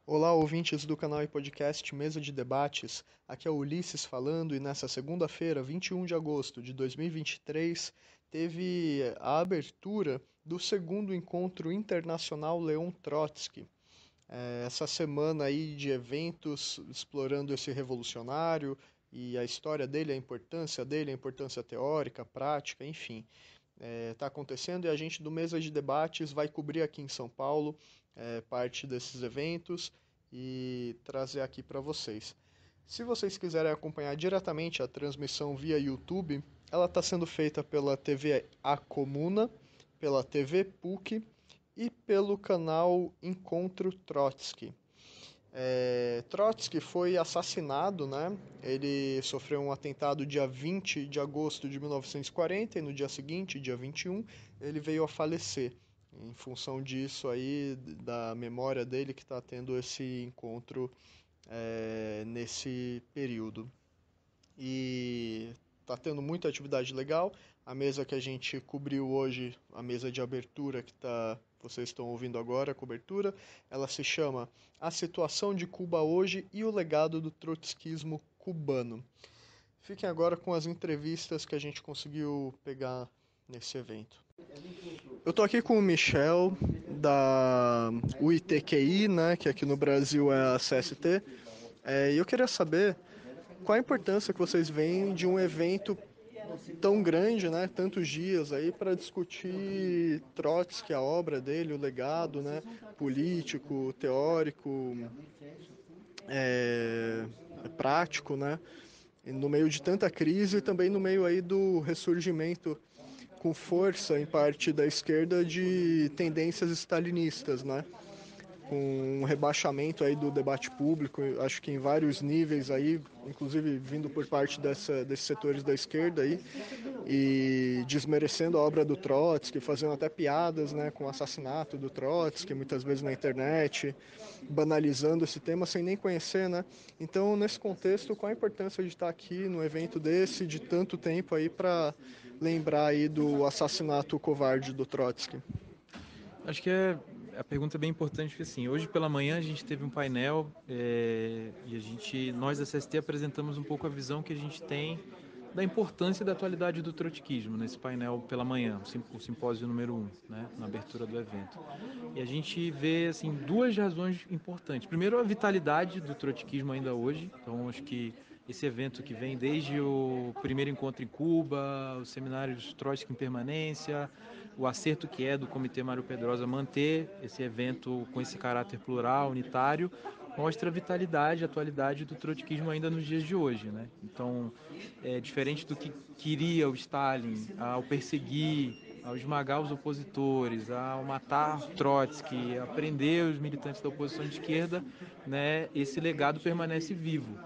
Olá, ouvintes do canal e podcast Mesa de Debates. Aqui é o Ulisses falando e nessa segunda-feira, 21 de agosto de 2023, teve a abertura do segundo encontro internacional Leon Trotsky. Essa semana aí de eventos explorando esse revolucionário e a história dele, a importância teórica, prática, enfim. Está acontecendo e a gente do Mesa de Debates vai cobrir aqui em São Paulo parte desses eventos e trazer aqui para vocês. Se vocês quiserem acompanhar diretamente a transmissão via YouTube, ela está sendo feita pela TV A Comuna, pela TV PUC e pelo canal Encontro Trotsky. Trotsky foi assassinado, né? Ele sofreu um atentado dia 20 de agosto de 1940 e no dia seguinte, dia 21, ele veio a falecer. Em função disso aí, da memória dele que está tendo esse encontro nesse período. E tá tendo muita atividade legal. A mesa que a gente cobriu hoje, a mesa de abertura vocês estão ouvindo agora, a cobertura, ela se chama A Situação de Cuba Hoje e o Legado do Trotskismo Cubano. Fiquem agora com as entrevistas que a gente conseguiu pegar nesse evento. Eu tô aqui com o Michel, da UITQI, né, que aqui no Brasil é a CST, e eu queria saber qual a importância que vocês veem de um evento tão grande, né, tantos dias aí para discutir Trotsky, a obra dele, o legado, né, político, teórico, é, prático, né, no meio de tanta crise e também no meio aí do ressurgimento com força em parte da esquerda de tendências stalinistas, né? Com um rebaixamento aí do debate público, acho que em vários níveis aí, inclusive vindo por parte desses setores da esquerda aí, e desmerecendo a obra do Trotsky, fazendo até piadas, né, com o assassinato do Trotsky, muitas vezes na internet, banalizando esse tema sem nem conhecer, né? Então, nesse contexto, qual a importância de estar aqui no evento desse, de tanto tempo aí, para lembrar aí do assassinato covarde do Trotsky? Acho que a pergunta é bem importante, porque assim, hoje pela manhã a gente teve um painel e nós da CST apresentamos um pouco a visão que a gente tem da importância e da atualidade do trotskismo nesse painel pela manhã, o simpósio número 1, né, na abertura do evento. E a gente vê assim duas razões importantes. Primeiro, a vitalidade do trotskismo ainda hoje. Então, acho que esse evento que vem desde o primeiro encontro em Cuba, os seminários Trotsky em permanência, o acerto que é do Comitê Mário Pedrosa manter esse evento com esse caráter plural, unitário, mostra a vitalidade, a atualidade do trotskismo ainda nos dias de hoje, né? Então, diferente do que queria o Stalin ao perseguir, ao esmagar os opositores, ao matar Trotsky, a prender os militantes da oposição de esquerda, né, esse legado permanece vivo.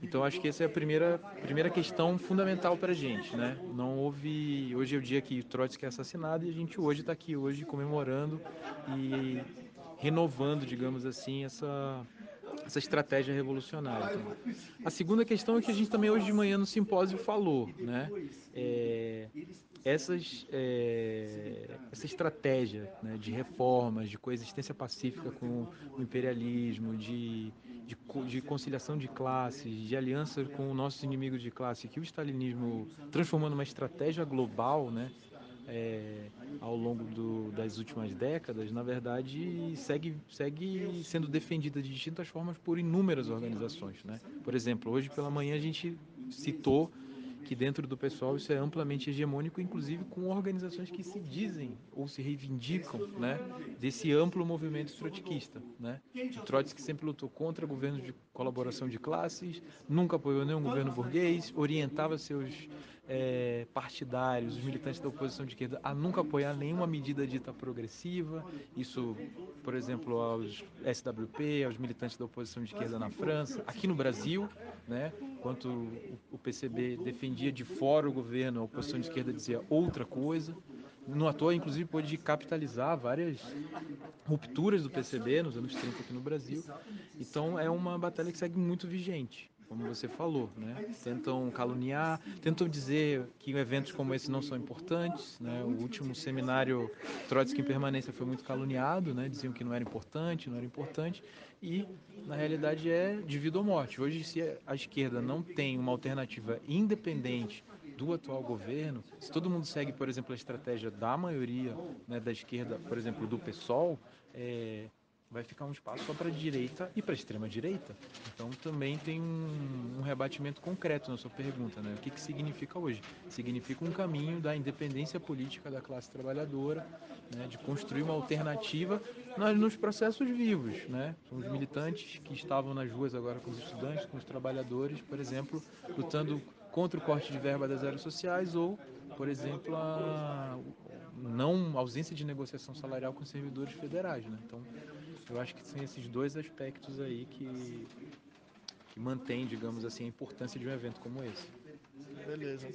Então acho que essa é a primeira questão fundamental para a gente, né? Não houve, hoje é o dia que Trotsky é assassinado e a gente hoje está aqui hoje comemorando e renovando, digamos assim, essa estratégia revolucionária. Então, a segunda questão é que a gente também hoje de manhã no simpósio falou, né? Essa estratégia, né, de reformas, de coexistência pacífica com o imperialismo, de conciliação de classes, de aliança com nossos inimigos de classe, que o stalinismo transformou numa estratégia global, né, ao longo das últimas décadas, na verdade, segue sendo defendida de distintas formas por inúmeras organizações, né? Por exemplo, hoje pela manhã a gente citou que dentro do pessoal isso é amplamente hegemônico, inclusive com organizações que se dizem ou se reivindicam, né, desse amplo movimento trotskista, né? O Trotsky sempre lutou contra governos de colaboração de classes, nunca apoiou nenhum governo burguês, orientava seus partidários, os militantes da oposição de esquerda, a nunca apoiar nenhuma medida dita progressiva. Isso, por exemplo, aos SWP, aos militantes da oposição de esquerda na França, aqui no Brasil, né? Enquanto o PCB defendia de fora o governo, a oposição de esquerda dizia outra coisa. No à toa, inclusive, pôde capitalizar várias rupturas do PCB nos anos 30 aqui no Brasil. Então, é uma batalha que segue muito vigente. como você falou, né? Tentam caluniar, tentam dizer que eventos como esse não são importantes, né? O último seminário Trotsky em Permanência foi muito caluniado, né? Diziam que não era importante, e na realidade é de vida ou morte. Hoje, se a esquerda não tem uma alternativa independente do atual governo, se todo mundo segue, por exemplo, a estratégia da maioria, né, da esquerda, por exemplo, do PSOL, vai ficar um espaço só para a direita e para a extrema-direita. Então também tem um rebatimento concreto na sua pergunta, né? O que significa hoje? Significa um caminho da independência política da classe trabalhadora, né? De construir uma alternativa nos processos vivos, né? São os militantes que estavam nas ruas agora com os estudantes, com os trabalhadores, por exemplo, lutando contra o corte de verba das áreas sociais ou, por exemplo, a não ausência de negociação salarial com os servidores federais, né? Então, eu acho que são esses dois aspectos aí que mantém, digamos assim, a importância de um evento como esse. Beleza.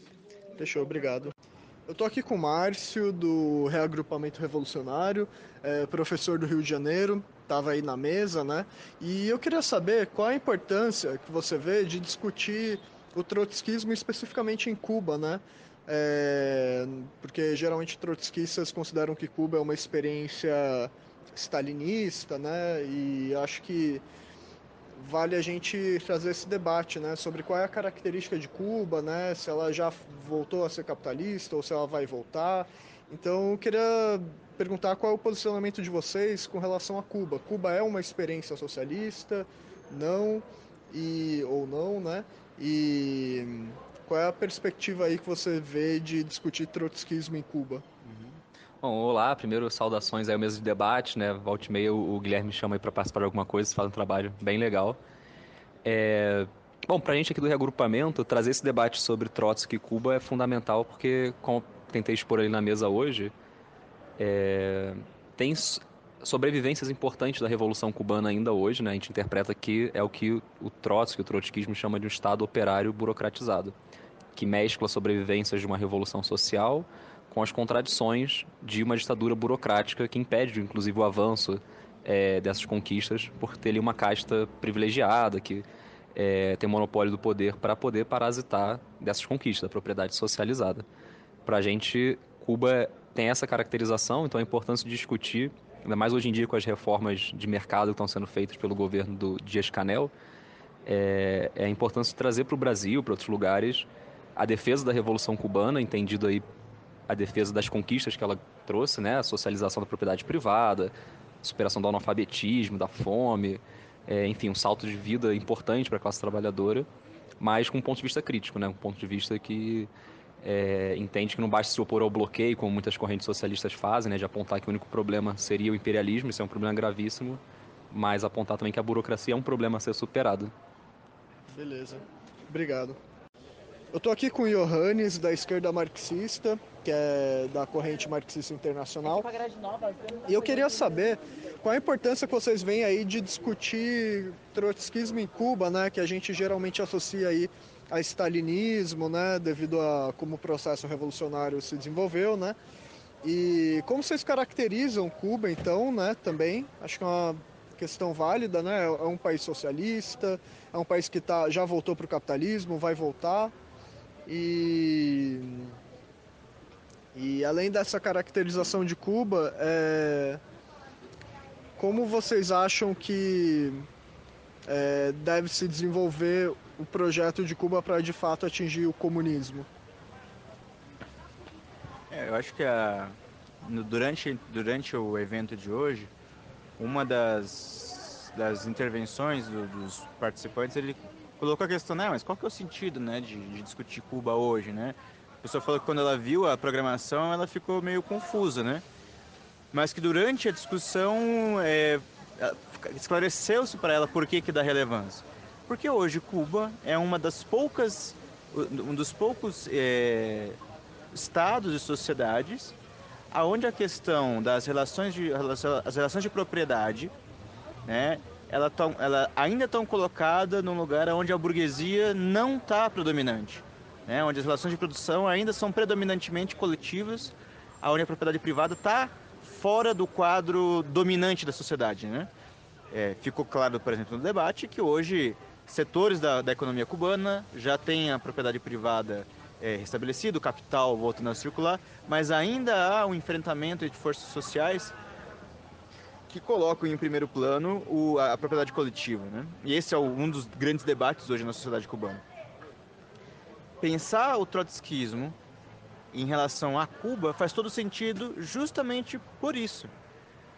Fechou, obrigado. Eu tô aqui com o Márcio, do Reagrupamento Revolucionário, professor do Rio de Janeiro, estava aí na mesa, né? E eu queria saber qual a importância que você vê de discutir o trotskismo especificamente em Cuba, né? Porque geralmente trotskistas consideram que Cuba é uma experiência stalinista, né? E acho que vale a gente fazer esse debate, né, sobre qual é a característica de Cuba, né, se ela já voltou a ser capitalista ou se ela vai voltar. Então, eu queria perguntar qual é o posicionamento de vocês com relação a Cuba. Cuba é uma experiência socialista? Não? Ou não, né? E qual é a perspectiva aí que você vê de discutir trotskismo em Cuba? Bom, olá, primeiro saudações aí ao mesmo de debate, né? Volta e meia o Guilherme me chama aí para participar de alguma coisa, faz um trabalho bem legal. Bom, pra gente aqui do reagrupamento, trazer esse debate sobre Trotsky e Cuba é fundamental porque, como tentei expor ali na mesa hoje, tem sobrevivências importantes da Revolução Cubana ainda hoje, né? A gente interpreta que é o que o Trotsky, o trotskismo chama de um Estado operário burocratizado, que mescla sobrevivências de uma revolução social com as contradições de uma ditadura burocrática que impede, inclusive, o avanço dessas conquistas por ter ali uma casta privilegiada que tem monopólio do poder para poder parasitar dessas conquistas, da propriedade socializada. Para a gente, Cuba tem essa caracterização, então é importante discutir, ainda mais hoje em dia com as reformas de mercado que estão sendo feitas pelo governo do Dias-Canel, é importante trazer para o Brasil, para outros lugares, a defesa da Revolução Cubana, entendido aí a defesa das conquistas que ela trouxe, né? A socialização da propriedade privada, a superação do analfabetismo, da fome, enfim, um salto de vida importante para a classe trabalhadora, mas com um ponto de vista crítico, né? Um ponto de vista que entende que não basta se opor ao bloqueio, como muitas correntes socialistas fazem, né? De apontar que o único problema seria o imperialismo, isso é um problema gravíssimo, mas apontar também que a burocracia é um problema a ser superado. Beleza. Obrigado. Eu estou aqui com o Johannes, da esquerda marxista, que é da corrente marxista internacional. E eu queria saber qual a importância que vocês veem aí de discutir trotskismo em Cuba, né, que a gente geralmente associa aí a stalinismo, né, devido a como o processo revolucionário se desenvolveu, né? E como vocês caracterizam Cuba, então, né, também? Acho que é uma questão válida, né? É um país socialista, é um país que já voltou para o capitalismo, vai voltar. E além dessa caracterização de Cuba, como vocês acham que deve se desenvolver o projeto de Cuba para de fato atingir o comunismo? Eu acho que durante o evento de hoje, uma das intervenções dos participantes, ele colocou a questão, né, mas qual que é o sentido, né, de discutir Cuba hoje, né? A pessoa falou que quando ela viu a programação, ela ficou meio confusa, né? Mas que durante a discussão esclareceu-se para ela por que dá relevância. Porque hoje Cuba é um dos poucos estados e sociedades aonde a questão das relações de propriedade, né, ela ainda estão colocada num lugar onde a burguesia não está predominante, né, onde as relações de produção ainda são predominantemente coletivas, onde a propriedade privada está fora do quadro dominante da sociedade, né? Ficou claro, por exemplo, no debate que hoje setores da economia cubana já têm a propriedade privada restabelecida, o capital voltando a circular, mas ainda há um enfrentamento de forças sociais que colocam em primeiro plano a propriedade coletiva, né? E esse é um dos grandes debates hoje na sociedade cubana. Pensar o trotskismo em relação a Cuba faz todo sentido justamente por isso,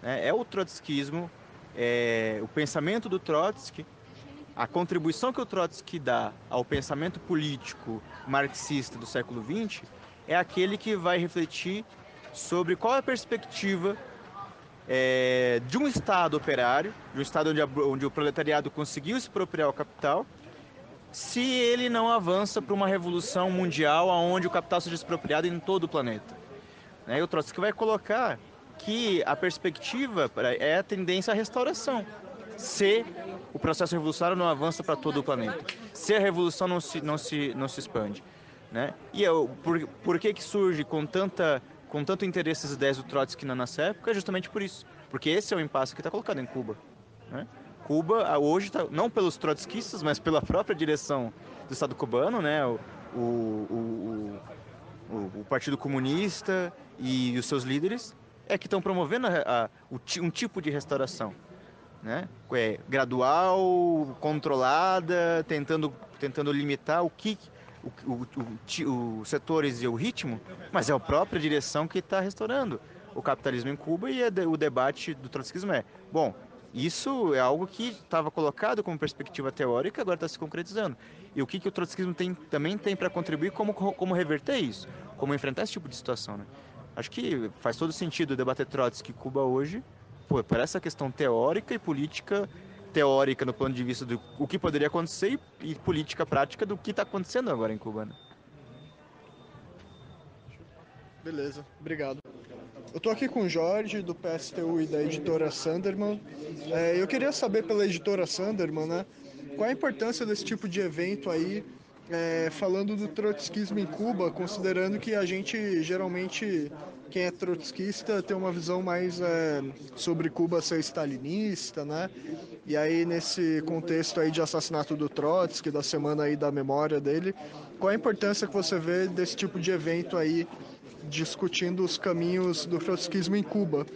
né? É o trotskismo, o pensamento do Trotsky, a contribuição que o Trotsky dá ao pensamento político marxista do século XX é aquele que vai refletir sobre qual é a perspectiva de um Estado operário, de um Estado onde o proletariado conseguiu se apropriar o capital, se ele não avança para uma revolução mundial onde o capital seja expropriado em todo o planeta. E o Trotsky vai colocar que a perspectiva é a tendência à restauração, se o processo revolucionário não avança para todo o planeta, se a revolução não se expande, né? E por que surge com tanto interesse as ideias do Trotsky nessa época? É justamente por isso, porque esse é o impasse que está colocado em Cuba, né? Cuba hoje, não pelos trotskistas, mas pela própria direção do Estado cubano, né? O Partido Comunista e os seus líderes que estão promovendo um tipo de restauração, né? Gradual, controlada, tentando limitar os setores e o ritmo, mas é a própria direção que está restaurando o capitalismo em Cuba. E o debate do trotskismo bom, isso é algo que estava colocado como perspectiva teórica, agora está se concretizando. E o que o trotskismo também tem para contribuir, como reverter isso, como enfrentar esse tipo de situação, né? Acho que faz todo sentido debater Trotsky e Cuba hoje, por essa questão teórica e política, teórica no ponto de vista do o que poderia acontecer e política prática do que está acontecendo agora em Cuba, né? Beleza, obrigado. Eu estou aqui com o Jorge, do PSTU e da editora Sanderman. Eu queria saber pela editora Sanderman, né, qual a importância desse tipo de evento aí, falando do trotskismo em Cuba, considerando que a gente, geralmente, quem é trotskista tem uma visão mais sobre Cuba ser stalinista, né? E aí, nesse contexto aí de assassinato do Trotsky, da semana aí da memória dele, qual a importância que você vê desse tipo de evento aí, discutindo os caminhos do trotskismo em Cuba?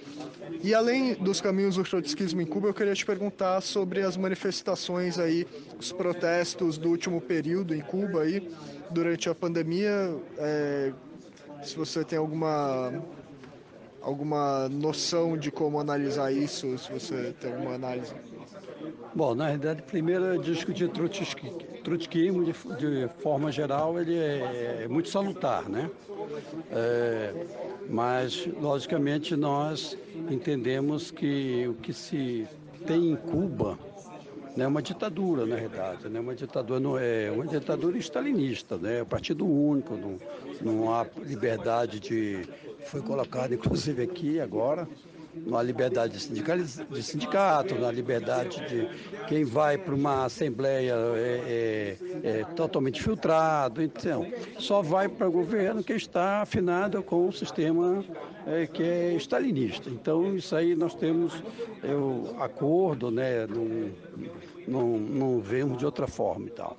E além dos caminhos do trotskismo em Cuba, eu queria te perguntar sobre as manifestações aí, os protestos do último período em Cuba aí, durante a pandemia, se você tem alguma noção de como analisar isso, se você tem alguma análise. Bom, na realidade, primeiro discutir trotskismo de forma geral, ele é muito salutar, né? Mas, logicamente, nós entendemos que o que se tem em Cuba é uma ditadura, na realidade, né? Uma ditadura stalinista, né? Partido único, não há liberdade foi colocado, inclusive aqui agora, não há liberdade de sindicato, não há liberdade de quem vai para uma assembleia é totalmente filtrado, então só vai para o governo que está afinado com o sistema que é stalinista. Então isso aí nós temos acordo, né? Não vemos de outra forma e tal.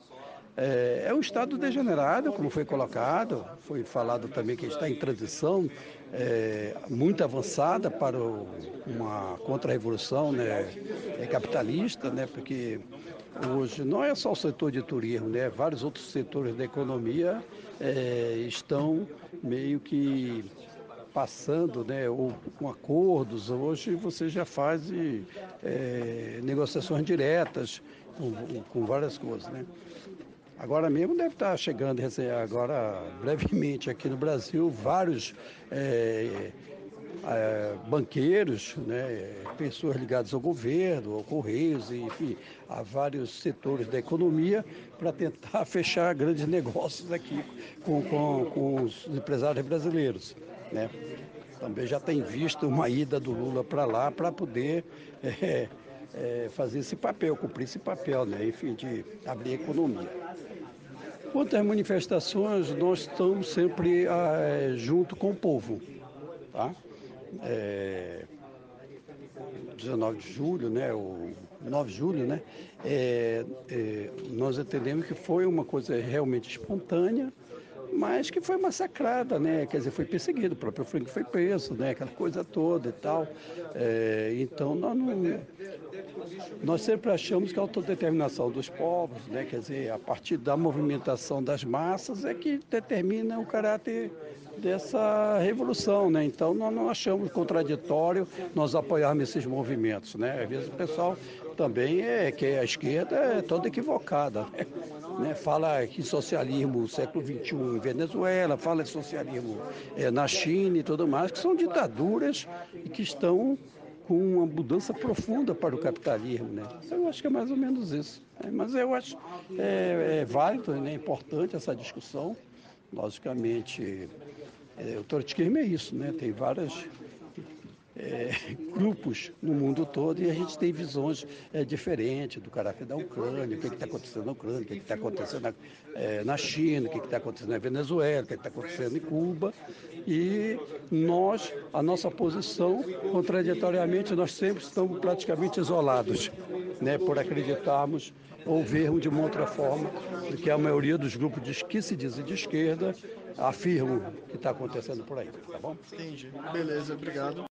É um Estado degenerado, como foi colocado, foi falado também que está em transição muito avançada para uma contra-revolução, né, capitalista, né, porque hoje não é só o setor de turismo, né, vários outros setores da economia estão meio que passando, né, ou com acordos. Hoje você já faz negociações diretas com várias coisas, né? Agora mesmo deve estar chegando, agora brevemente aqui no Brasil, vários banqueiros, né, pessoas ligadas ao governo, ao Correios, enfim, a vários setores da economia para tentar fechar grandes negócios aqui com os empresários brasileiros, né? Também já tem visto uma ida do Lula para lá para poder fazer esse papel, cumprir esse papel, né? Enfim, de abrir a economia. Quanto às manifestações, nós estamos sempre junto com o povo, tá? 19 de julho, né? 9 de julho, né? Nós entendemos que foi uma coisa realmente espontânea, mas que foi massacrada, né? Quer dizer, foi perseguido, o próprio Franco foi preso, né? Aquela coisa toda e tal. Então, nós sempre achamos que a autodeterminação dos povos, né? Quer dizer, a partir da movimentação das massas é que determina o caráter dessa revolução, né? Então, nós não achamos contraditório nós apoiarmos esses movimentos, né? Às vezes o pessoal também que a esquerda é toda equivocada, né? Fala que socialismo no século XXI em Venezuela, fala de socialismo na China e tudo mais, que são ditaduras e que estão com uma mudança profunda para o capitalismo, né? Eu acho que é mais ou menos isso. Mas eu acho válido, né? Importante essa discussão. Logicamente, o trotskismo é isso, né? Tem vários grupos no mundo todo e a gente tem visões diferentes do caráter da Ucrânia, o que está acontecendo na Ucrânia, o que está acontecendo na China, o que está acontecendo na Venezuela, o que está acontecendo em Cuba. E a nossa posição, contraditoriamente, nós sempre estamos praticamente isolados, né? Por acreditarmos ou vermos de uma outra forma do que a maioria dos grupos que se dizem de esquerda afirmam que está acontecendo por aí, tá bom? Entendi. Beleza, obrigado.